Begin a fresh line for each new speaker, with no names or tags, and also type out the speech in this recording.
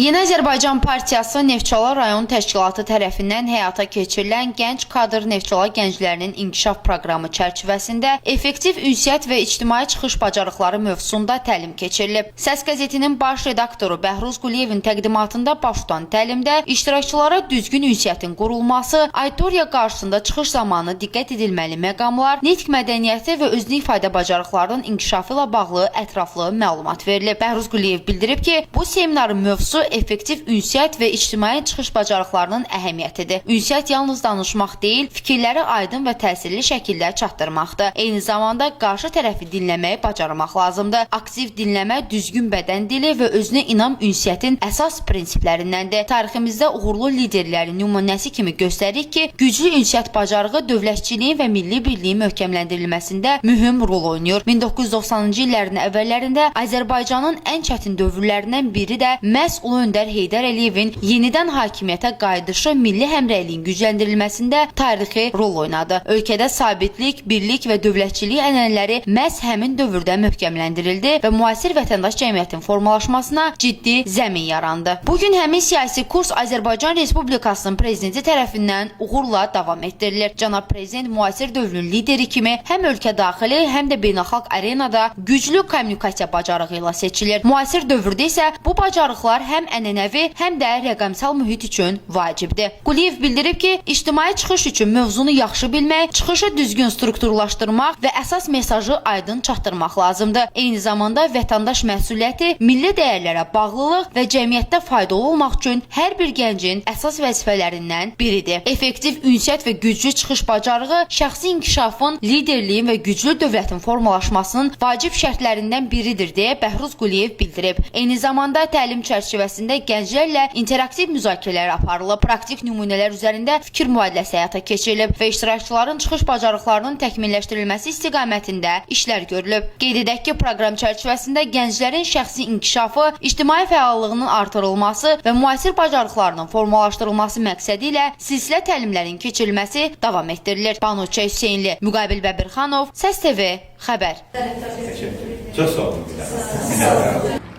Yeni Azərbaycan Partiyası Neftçala rayon təşkilatı tərəfindən həyata keçirilən Gənc Kadr Neftçala gənclərinin inkişaf proqramı çərçivəsində effektiv ünsiyyət və ictimai çıxış bacarıqları mövzusunda təlim keçirilib. Səs qəzetinin baş redaktoru Bəhruz Quliyevin təqdimatında baş tutan təlimdə iştirakçılara düzgün ünsiyyətin qurulması, auditoriya qarşısında çıxış zamanı diqqət edilməli məqamlar, nitq mədəniyyəti və özünü ifadə bacarıqlarının inkişafı ilə bağlı ətraflı məlumat verilib. Bəhruz Quliyev bildirib ki, bu seminarın mövzusu effektiv ünsiyyət və ictimai çıxış bacarıqlarının əhəmiyyətidir. Ünsiyyət yalnız danışmaq deyil, fikirləri aydın və təsirli şəkildə çatdırmaqdır. Eyni zamanda qarşı tərəfi dinləməyi bacarmaq lazımdır. Aktiv dinləmə, düzgün bədən dili və özünə inam ünsiyyətin əsas prinsiplərindəndir. Tariximizdə uğurlu liderlərin nümunəsi kimi göstərir ki, güclü ünsiyyət bacarığı dövlətçiliyin və milli birliyin möhkəmləndirilməsində mühüm rol oynayır. 1990-cı illərin əvvəllərində Azərbaycanın ən çətin dövrlərindən biri də məhz Ulu Öndər Heydər Əliyevin yenidən hakimiyyətə qayıdışı milli həmrəyliyin gücləndirilməsində tarixi rol oynadı. Ölkədə sabitlik, birlik və dövlətçilik ənənələri məhz həmin dövrdə möhkəmləndirildi və müasir vətəndaş cəmiyyətin formalaşmasına ciddi zəmin yarandı. Bugün həmin siyasi kurs Azərbaycan Respublikasının prezidenti tərəfindən uğurla davam etdirilir. Cənab Prezident müasir dövrün lideri kimi həm ölkə daxili, həm də beynəlxalq arenada güclü kommunikasiya bacarığı ilə seçilir. Müasir dövrdə isə bu bacarıqlar həm ənənəvi, həm də rəqəmsal mühit üçün vacibdir. Quliyev bildirib ki, ictimai çıxış üçün mövzunu yaxşı bilmək, çıxışı düzgün strukturlaşdırmaq və əsas mesajı aydın çatdırmaq lazımdır. Eyni zamanda vətəndaş məsuliyyəti, milli dəyərlərə bağlılıq və cəmiyyətdə faydalı olmaq üçün hər bir gəncin əsas vəzifələrindən biridir. Effektiv ünsiyyət və güclü çıxış bacarığı şəxsi inkişafın, liderliyin və güclü dövlətin formalaşmasının vacib şərtlərindən biridir deyə Bəhruz Quliyev bildirib. Eyni zamanda təlim çərçivəsində gənclərlə interaktiv müzakirələr aparılıb, praktik nümunələr üzərində fikir mübadiləsi həyata keçirilib və iştirakçıların çıxış bacarıqlarının təkmilləşdirilməsi istiqamətində işlər görülüb. Qeyd edək ki, proqram çərçivəsində gənclərin şəxsi inkişafı, ictimai fəallığının artırılması və müasir bacarıqlarının formalaşdırılması məqsədi ilə silsilə təlimlərin keçirilməsi davam etdirilir. Banu Hüseynli, Müqabil Bəbirxanov, Səs TV, Xəbər.
Çok sağ olun.